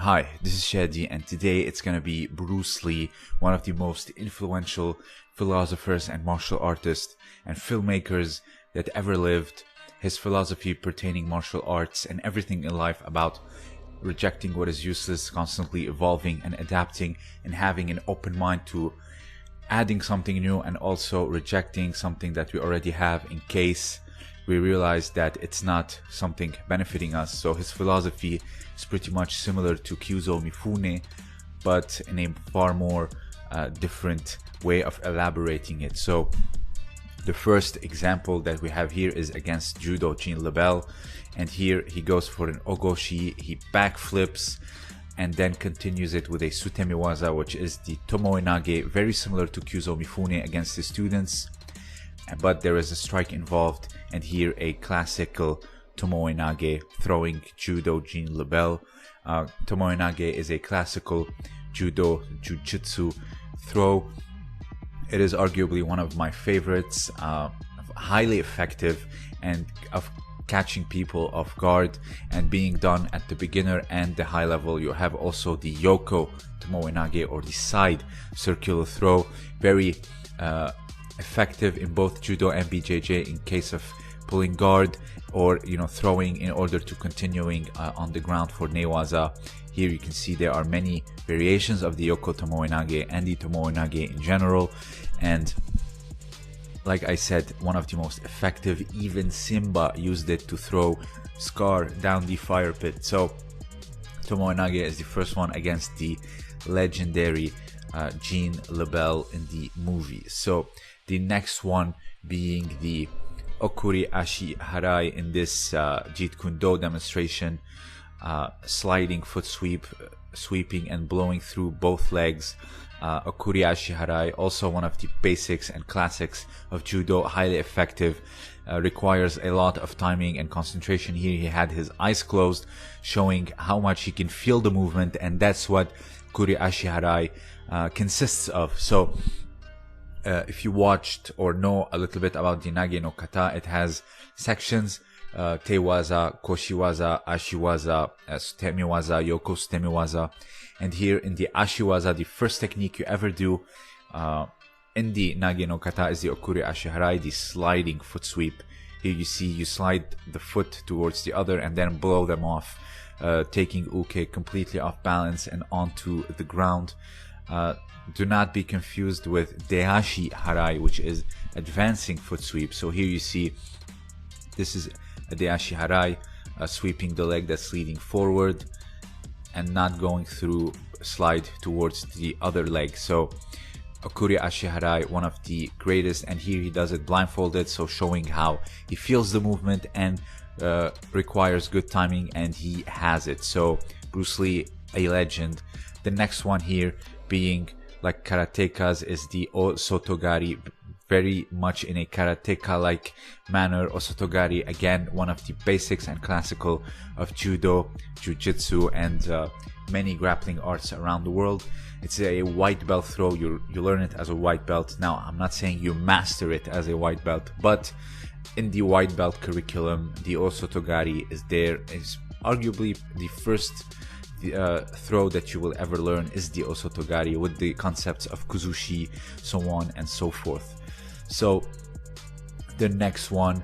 Hi, this is Shadi, and today it's gonna be Bruce Lee, one of the most influential philosophers and martial artists and filmmakers that ever lived. His philosophy pertaining martial arts and everything in life about rejecting what is useless, constantly evolving and adapting, and having an open mind to adding something new and also rejecting something that we already have in case we realize that it's not something benefiting us. So his philosophy is pretty much similar to Kyuzo Mifune, but in a far more different way of elaborating it. So the first example that we have here is against Judo Jean Lebel, and here he goes for an ogoshi, he backflips and then continues it with a sutemiwaza, which is the tomoe nage, very similar to Kyuzo Mifune against his students, but there is a strike involved, and here a classical tomoe nage throwing Judo Jean Lebel. Tomoe nage is a classical judo jujitsu throw. It is arguably one of my favorites, highly effective and of catching people off guard and being done at the beginner and the high level. You have also the yoko tomoe nage, or the side circular throw, very effective in both judo and BJJ in case of pulling guard or throwing in order to continuing on the ground for newaza. Here you can see there are many variations of the yoko tomoe nage and the tomoe nage in general, and like I said, one of the most effective. Even Simba used it to throw Scar down the fire pit. So tomoe nage is the first one against the legendary Jean Lebel in the movie. So the next one being the Okuri Ashi Harai in this Jeet Kune Do demonstration, sliding foot sweep, sweeping and blowing through both legs. Okuri Ashi Harai, also one of the basics and classics of judo, highly effective, requires a lot of timing and concentration. Here he had his eyes closed, showing how much he can feel the movement, and that's what Okuri Ashi Harai consists of. So if you watched or know a little bit about the Nage no Kata, it has sections: Teiwaza, Koshiwaza, Ashiwaza, Sutemiwaza, Yoko Sutemiwaza. And here in the Ashiwaza, the first technique you ever do in the Nage no Kata is the Okuri Ashi Harai, the sliding foot sweep. Here you see you slide the foot towards the other and then blow them off, taking uke completely off balance and onto the ground. Do not be confused with Deashi Harai, which is advancing foot sweep. So here you see this is a Deashi Harai, sweeping the leg that's leading forward and not going through slide towards the other leg. So Okuri Ashi Harai, one of the greatest, and here he does it blindfolded, so showing how he feels the movement and requires good timing, and he has it. So Bruce Lee, a legend. The next one here being like karatekas is the Osotogari, very much in a karateka-like manner. Osotogari, again, one of the basics and classical of judo, jujitsu, and many grappling arts around the world. It's a white belt throw. You learn it as a white belt. Now, I'm not saying you master it as a white belt, but in the white belt curriculum, the Osotogari is there. It's arguably the first throw that you will ever learn is the Osotogari, with the concepts of kuzushi, so on and so forth. So the next one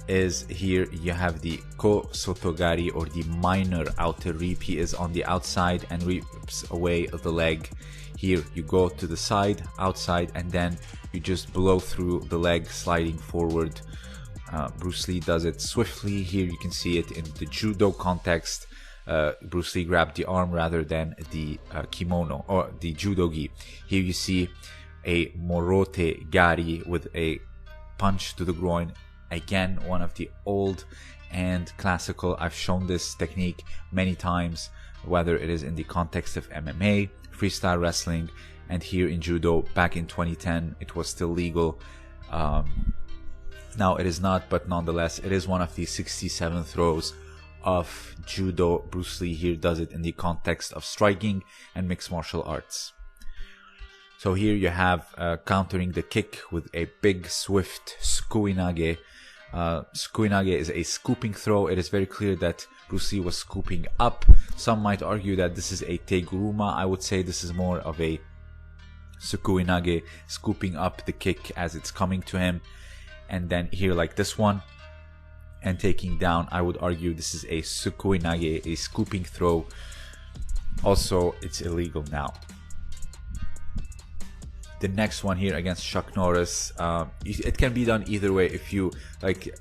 is here you have the Kosotogari, or the minor outer reap. He is on the outside and reaps away the leg. Here you go to the side, outside, and then you just blow through the leg, sliding forward. Bruce Lee does it swiftly. Here you can see it in the judo context. Bruce Lee grabbed the arm rather than the kimono or the judo-gi. Here you see a morote gari with a punch to the groin. Again, one of the old and classical. I've shown this technique many times, whether it is in the context of MMA, freestyle wrestling, and here in judo. Back in 2010, it was still legal. Now it is not, but nonetheless, it is one of the 67 throws of judo. Bruce Lee here does it in the context of striking and mixed martial arts. So here you have countering the kick with a big swift sukuinage. Sukuinage is a scooping throw. It is very clear that Bruce Lee was scooping up. Some might argue that this is a Teguruma. I would say this is more of a Sukuinage, scooping up the kick as it's coming to him. And then here like this one, and taking down. I would argue this is a Sukuinage, a scooping throw. Also, it's illegal now. The next one here against Chuck Norris, it can be done either way. If you like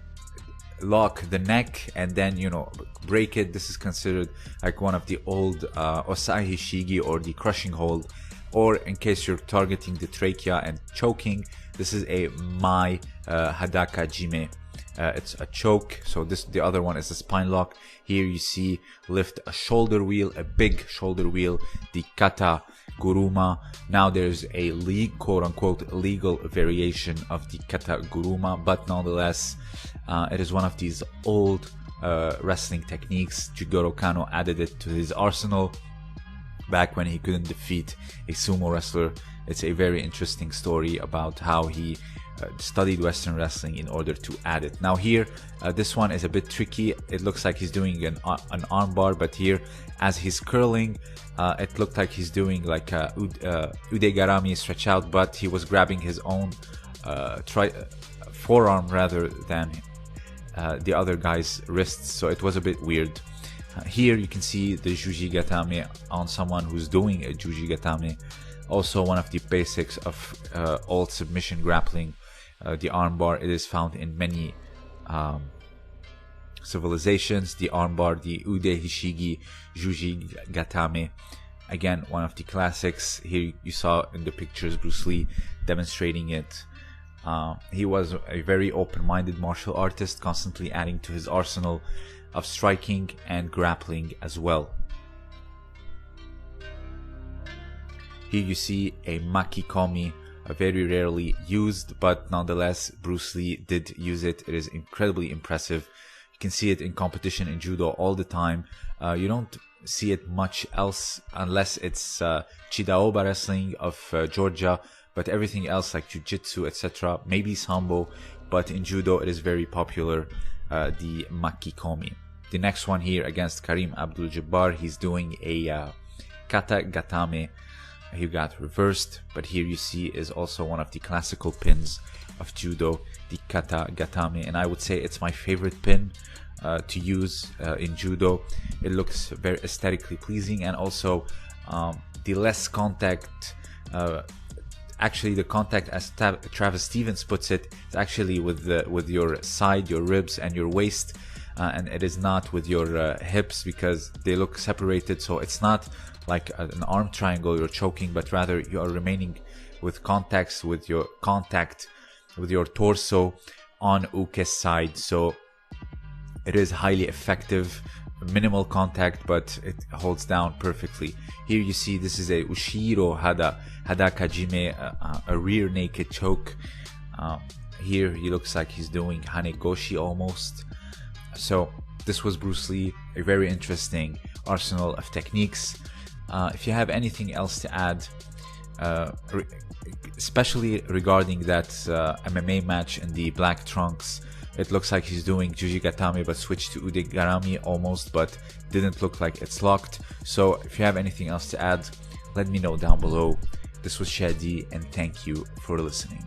lock the neck and then, you know, break it, this is considered like one of the old Osai Shigi, or the crushing hold. Or in case you're targeting the trachea and choking, this is a Mai Hadaka Jime. It's a choke. So the other one is a spine lock. Here you see lift a shoulder wheel, a big shoulder wheel, the Kata Guruma. Now there's a quote-unquote legal variation of the Kata Guruma, but nonetheless, it is one of these old wrestling techniques. Jigoro Kano added it to his arsenal back when he couldn't defeat a sumo wrestler. It's a very interesting story about how he studied Western wrestling in order to add it. Now here, this one is a bit tricky. It looks like he's doing an armbar, but here, as he's curling, it looked like he's doing like a udegarami stretch out, but he was grabbing his own forearm rather than the other guy's wrists, so it was a bit weird. Here you can see the Juji Gatame on someone who's doing a Juji Gatame. Also one of the basics of old submission grappling, the armbar. It is found in many civilizations. The armbar, the Ude Hishigi Juji Gatame. Again, one of the classics. Here you saw in the pictures Bruce Lee demonstrating it. He was a very open-minded martial artist, constantly adding to his arsenal of striking and grappling as well. Here you see a Makikomi, very rarely used, but nonetheless Bruce Lee did use it. It is incredibly impressive. You can see it in competition in judo all the time. You don't see it much else unless it's Chidaoba wrestling of Georgia, but everything else like jiu-jitsu, etc., maybe sambo, but in judo it is very popular, the Makikomi. The next one here against Karim Abdul-Jabbar, he's doing a Kata Gatame. He got reversed, but here you see is also one of the classical pins of judo, the Kata Gatame, and I would say it's my favorite pin to use in judo. It looks very aesthetically pleasing, and also the less contact, actually the contact, as Travis Stevens puts it, is actually with your side, your ribs and your waist, and it is not with your hips, because they look separated. So it's not like an arm triangle you're choking, but rather you are remaining with contact with your torso on Uke's side. So it is highly effective, minimal contact, but it holds down perfectly. Here you see this is a Ushiro Hadaka Jime, a rear naked choke. Here he looks like he's doing Hanegoshi almost. So this was Bruce Lee, a very interesting arsenal of techniques. If you have anything else to add, especially regarding that MMA match in the black trunks, it looks like he's doing Juji Gatame but switched to Udegarami almost, but didn't look like it's locked. So if you have anything else to add, let me know down below. This was Shadi, and thank you for listening.